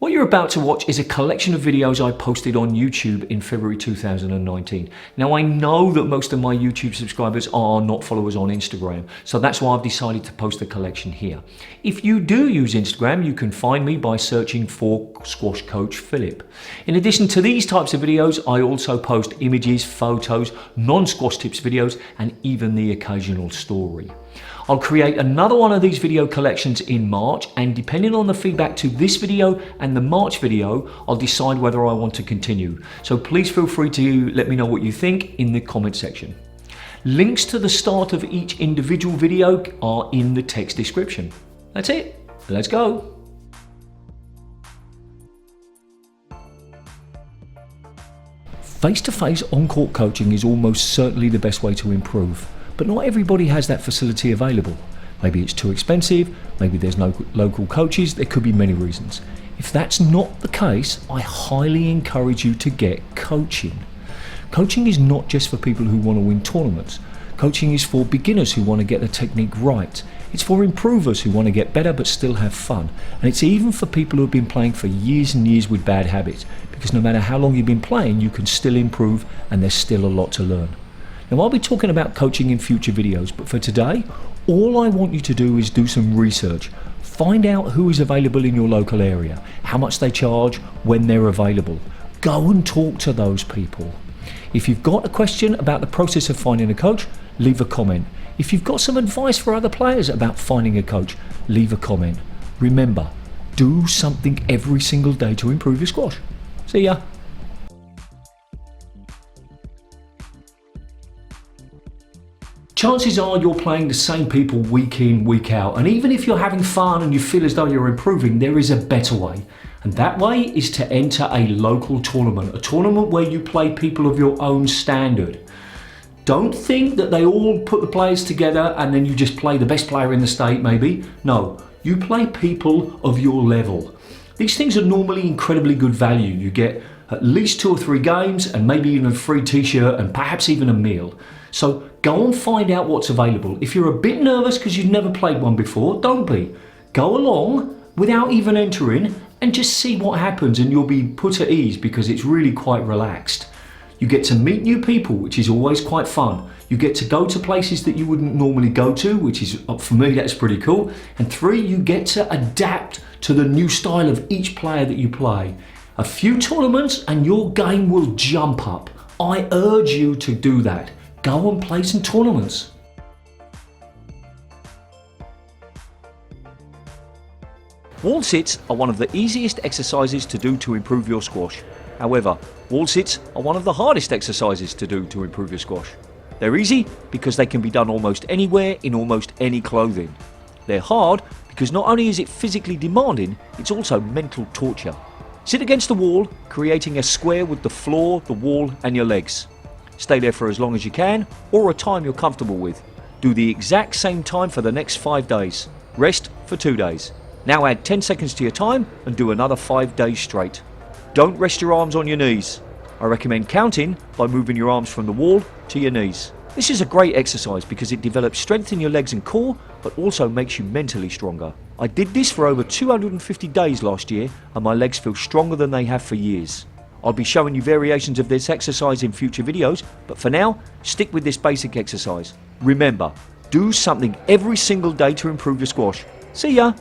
What you're about to watch is a collection of videos I posted on YouTube in February 2019. Now I know that most of my YouTube subscribers are not followers on Instagram, so that's why I've decided to post the collection here. If you do use Instagram, you can find me by searching for Squash Coach Philip. In addition to these types of videos, I also post images, photos, non-squash tips videos, and even the occasional story. I'll create another one of these video collections in March, and depending on the feedback to this video and the March video, I'll decide whether I want to continue. So please feel free to let me know what you think in the comment section. Links to the start of each individual video are in the text description. That's it. Let's go. Face-to-face on-court coaching is almost certainly the best way to improve. But not everybody has that facility available. Maybe it's too expensive, maybe there's no local coaches, there could be many reasons. If that's not the case, I highly encourage you to get coaching. Coaching is not just for people who want to win tournaments. Coaching is for beginners who want to get the technique right. It's for improvers who want to get better but still have fun. And it's even for people who have been playing for years and years with bad habits, because no matter how long you've been playing, you can still improve and there's still a lot to learn. Now I'll be talking about coaching in future videos, but for today, all I want you to do is do some research. Find out who is available in your local area, how much they charge, when they're available. Go and talk to those people. If you've got a question about the process of finding a coach, leave a comment. If you've got some advice for other players about finding a coach, leave a comment. Remember, do something every single day to improve your squash. See ya. Chances are you're playing the same people week in, week out, and even if you're having fun and you feel as though you're improving, there is a better way. And that way is to enter a local tournament, a tournament where you play people of your own standard. Don't think that they all put the players together and then you just play the best player in the state maybe. No, you play people of your level. These things are normally incredibly good value. You get at least 2 or 3 games and maybe even a free t-shirt and perhaps even a meal. So go and find out what's available. If you're a bit nervous because you've never played one before, don't be. Go along without even entering and just see what happens, and you'll be put at ease because it's really quite relaxed. You get to meet new people, which is always quite fun. You get to go to places that you wouldn't normally go to, which is, for me, that's pretty cool. And 3, you get to adapt to the new style of each player that you play. A few tournaments and your game will jump up. I urge you to do that. Go and play some tournaments. Wall sits are one of the easiest exercises to do to improve your squash. However, wall sits are one of the hardest exercises to do to improve your squash. They're easy because they can be done almost anywhere in almost any clothing. They're hard because not only is it physically demanding, it's also mental torture. Sit against the wall, creating a square with the floor, the wall and your legs. Stay there for as long as you can, or a time you're comfortable with. Do the exact same time for the next 5 days. Rest for 2 days. Now add 10 seconds to your time and do another 5 days straight. Don't rest your arms on your knees. I recommend counting by moving your arms from the wall to your knees. This is a great exercise because it develops strength in your legs and core, but also makes you mentally stronger. I did this for over 250 days last year, and my legs feel stronger than they have for years. I'll be showing you variations of this exercise in future videos, but for now, stick with this basic exercise. Remember, do something every single day to improve your squash. See ya!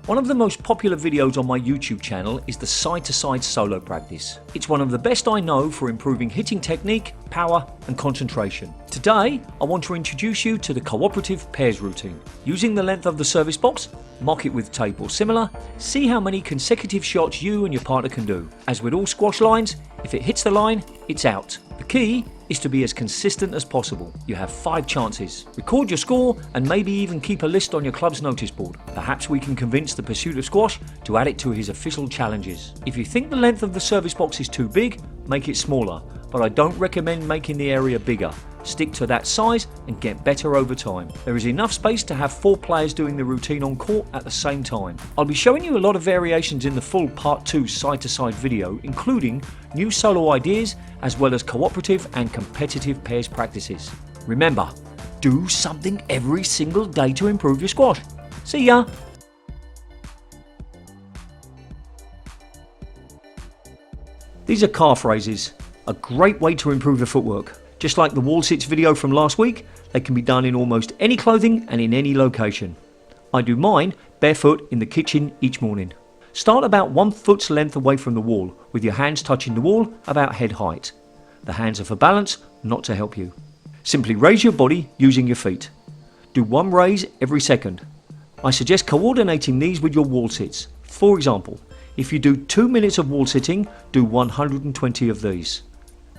One of the most popular videos on my YouTube channel is the side-to-side solo practice. It's one of the best I know for improving hitting technique, power and concentration. Today, I want to introduce you to the cooperative pairs routine. Using the length of the service box, mark it with tape or similar, see how many consecutive shots you and your partner can do. As with all squash lines, if it hits the line, it's out. The key is to be as consistent as possible. You have 5 chances. Record your score and maybe even keep a list on your club's notice board. Perhaps we can convince the Pursuit of Squash to add it to his official challenges. If you think the length of the service box is too big, make it smaller, but I don't recommend making the area bigger. Stick to that size and get better over time. There is enough space to have 4 players doing the routine on court at the same time. I'll be showing you a lot of variations in the full part 2 side-to-side video, including new solo ideas as well as cooperative and competitive pairs practices. Remember, Do something every single day to improve your squash. See ya! These are calf raises, a great way to improve your footwork. Just like the wall sits video from last week, they can be done in almost any clothing and in any location. I do mine barefoot in the kitchen each morning. Start about 1 foot's length away from the wall, with your hands touching the wall about head height. The hands are for balance, not to help you. Simply raise your body using your feet. Do 1 raise every second. I suggest coordinating these with your wall sits. For example, if you do 2 minutes of wall sitting, do 120 of these.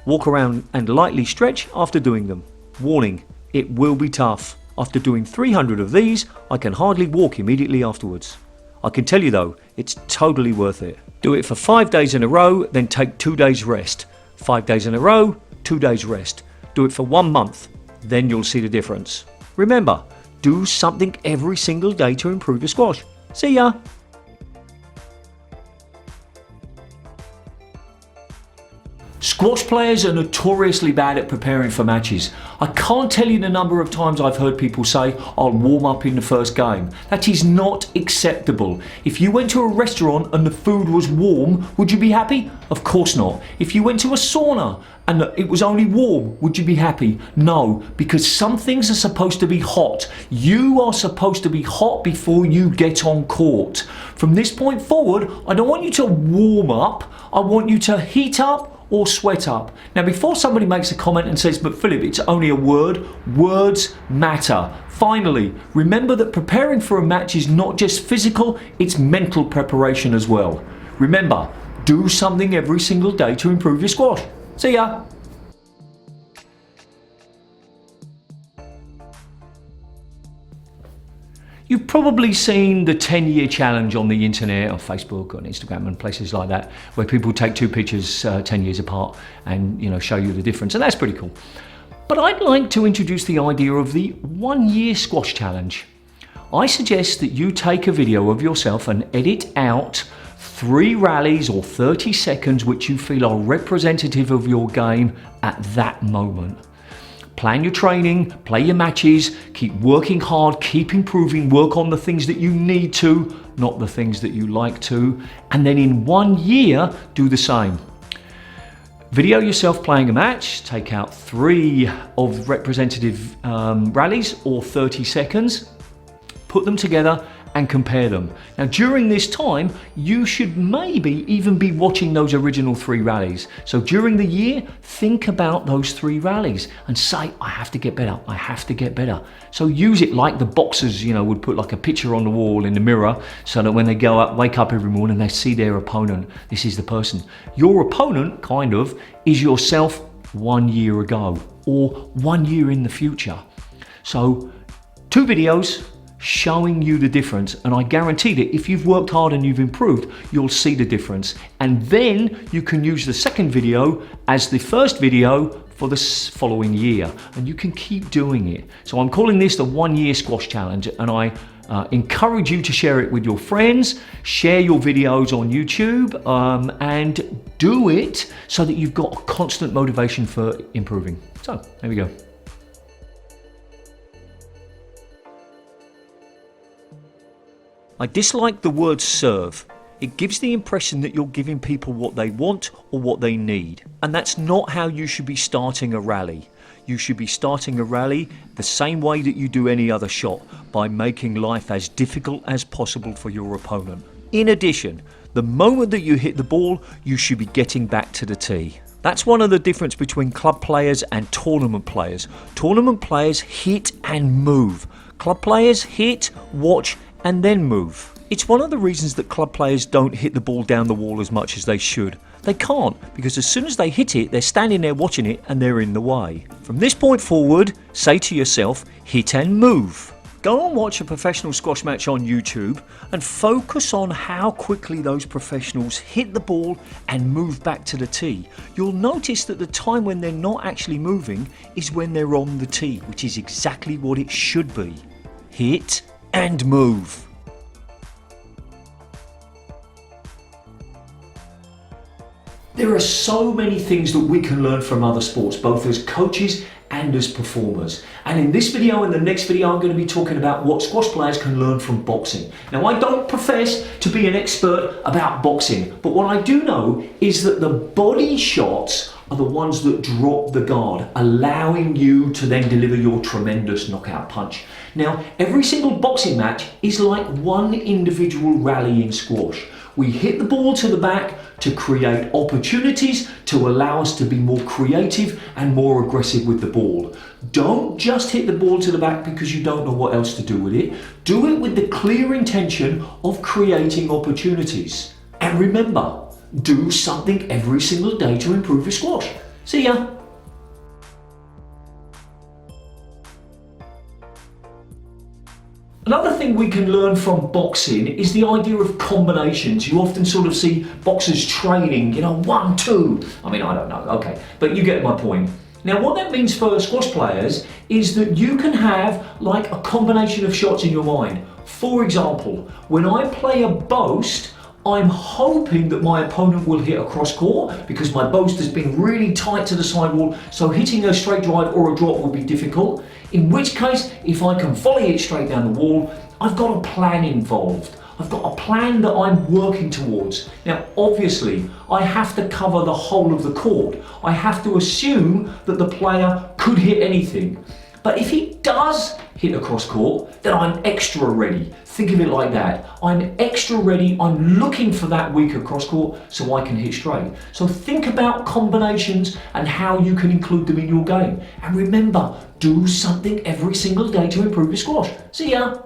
Walk around and lightly stretch after doing them. Warning, it will be tough. After doing 300 of these, I can hardly walk immediately afterwards. I can tell you though, it's totally worth it. Do it for 5 days in a row, then take 2 days rest. 5 days in a row, 2 days rest. Do it for 1 month, then you'll see the difference. Remember, do something every single day to improve your squash. See ya! Squash players are notoriously bad at preparing for matches. I can't tell you the number of times I've heard people say, I'll warm up in the first game. That is not acceptable. If you went to a restaurant and the food was warm, would you be happy? Of course not. If you went to a sauna and it was only warm, would you be happy? No, because some things are supposed to be hot. You are supposed to be hot before you get on court. From this point forward, I don't want you to warm up, I want you to heat up or sweat up. Now before somebody makes a comment and says, but Philip, it's only a word, words matter. Finally, remember that preparing for a match is not just physical, it's mental preparation as well. Remember, do something every single day to improve your squash. See ya! You've probably seen the 10-year challenge on the internet, on Facebook, on Instagram and places like that, where people take 2 pictures 10 years apart and show you the difference, and that's pretty cool. But I'd like to introduce the idea of the 1-year squash challenge. I suggest that you take a video of yourself and edit out 3 rallies or 30 seconds which you feel are representative of your game at that moment. Plan your training, play your matches, keep working hard, keep improving, work on the things that you need to, not the things that you like to, and then in 1 year, do the same. Video yourself playing a match, take out 3 of representative rallies or 30 seconds, put them together and compare them. Now during this time, you should maybe even be watching those original 3 rallies. So during the year, think about those 3 rallies and say, I have to get better, I have to get better. So use it like the boxers, would put like a picture on the wall in the mirror so that when they go up, wake up every morning, they see their opponent. This is the person. Your opponent, kind of, is yourself 1 year ago or 1 year in the future. So 2 videos, showing you the difference, and I guarantee that if you've worked hard and you've improved, you'll see the difference, and then you can use the second video as the first video for the following year, and you can keep doing it. So I'm calling this the 1-year squash challenge, and I encourage you to share it with your friends, share your videos on YouTube, and do it so that you've got constant motivation for improving. So there we go. I dislike the word serve. It gives the impression that you're giving people what they want or what they need. And that's not how you should be starting a rally. You should be starting a rally the same way that you do any other shot, by making life as difficult as possible for your opponent. In addition, the moment that you hit the ball, you should be getting back to the tee. That's one of the difference between club players and tournament players. Tournament players hit and move. Club players hit, watch, and then move. It's one of the reasons that club players don't hit the ball down the wall as much as they should. They can't, because as soon as they hit it, they're standing there watching it and they're in the way. From this point forward, say to yourself, hit and move. Go and watch a professional squash match on YouTube and focus on how quickly those professionals hit the ball and move back to the tee. You'll notice that the time when they're not actually moving is when they're on the tee, which is exactly what it should be. Hit and move. There are so many things that we can learn from other sports, both as coaches and as performers. And in this video and the next video, I'm going to be talking about what squash players can learn from boxing. Now, I don't profess to be an expert about boxing, but what I do know is that the body shots are the ones that drop the guard, allowing you to then deliver your tremendous knockout punch. Now, every single boxing match is like one individual rally in squash. We hit the ball to the back to create opportunities to allow us to be more creative and more aggressive with the ball. Don't just hit the ball to the back because you don't know what else to do with it. Do it with the clear intention of creating opportunities. And remember, do something every single day to improve your squash. See ya! Another thing we can learn from boxing is the idea of combinations. You often sort of see boxers training, 1, 2. I don't know, okay, but you get my point. Now, what that means for squash players is that you can have like a combination of shots in your mind. For example, when I play a boast, I'm hoping that my opponent will hit a cross court because my boast has been really tight to the sidewall, so hitting a straight drive or a drop will be difficult. In which case, if I can volley it straight down the wall, I've got a plan involved. I've got a plan that I'm working towards. Now, obviously, I have to cover the whole of the court. I have to assume that the player could hit anything. But if he does hit a cross court, then I'm extra ready. Think of it like that. I'm extra ready. I'm looking for that weaker cross court so I can hit straight. So think about combinations and how you can include them in your game. And remember, do something every single day to improve your squash. See ya!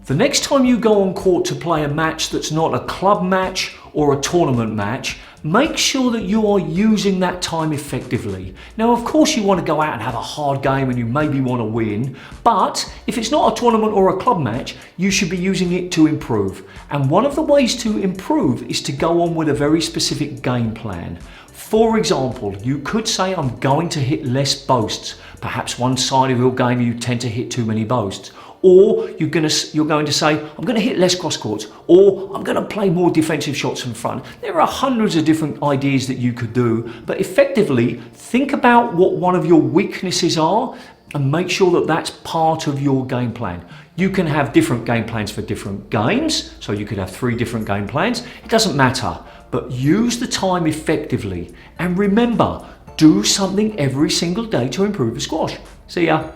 The next time you go on court to play a match that's not a club match or a tournament match, make sure that you are using that time effectively. Now, of course, you want to go out and have a hard game and you maybe want to win, but if it's not a tournament or a club match, you should be using it to improve. And one of the ways to improve is to go on with a very specific game plan. For example, you could say, I'm going to hit less boasts. Perhaps one side of your game you tend to hit too many boasts. Or you're going to say, I'm going to hit less cross courts, or I'm going to play more defensive shots from front. There are hundreds of different ideas that you could do, but effectively think about what one of your weaknesses are and make sure that that's part of your game plan. You can have different game plans for different games, so you could have 3 different game plans. It doesn't matter, but use the time effectively. And remember, do something every single day to improve your squash. See ya!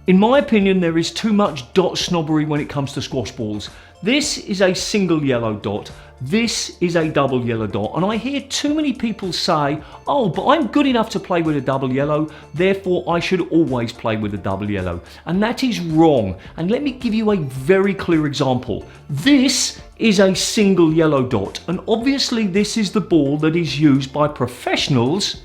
In my opinion, there is too much dot snobbery when it comes to squash balls. This is a single yellow dot, this is a double yellow dot, and I hear too many people say, oh, but I'm good enough to play with a double yellow, therefore I should always play with a double yellow. And that is wrong. And let me give you a very clear example. This is a single yellow dot, and obviously this is the ball that is used by professionals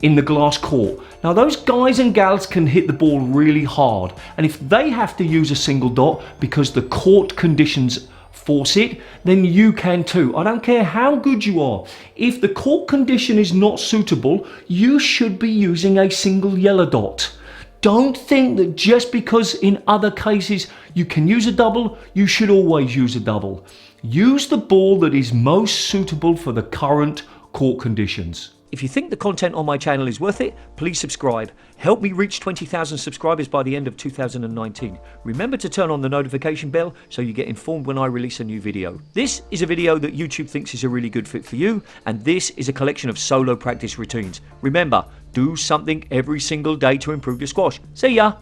in the glass court. Now, those guys and gals can hit the ball really hard, and if they have to use a single dot because the court conditions force it, then you can too. I don't care how good you are. If the court condition is not suitable, you should be using a single yellow dot. Don't think that just because in other cases you can use a double, you should always use a double. Use the ball that is most suitable for the current court conditions. If you think the content on my channel is worth it, please subscribe. Help me reach 20,000 subscribers by the end of 2019. Remember to turn on the notification bell so you get informed when I release a new video. This is a video that YouTube thinks is a really good fit for you, and this is a collection of solo practice routines. Remember, do something every single day to improve your squash. See ya!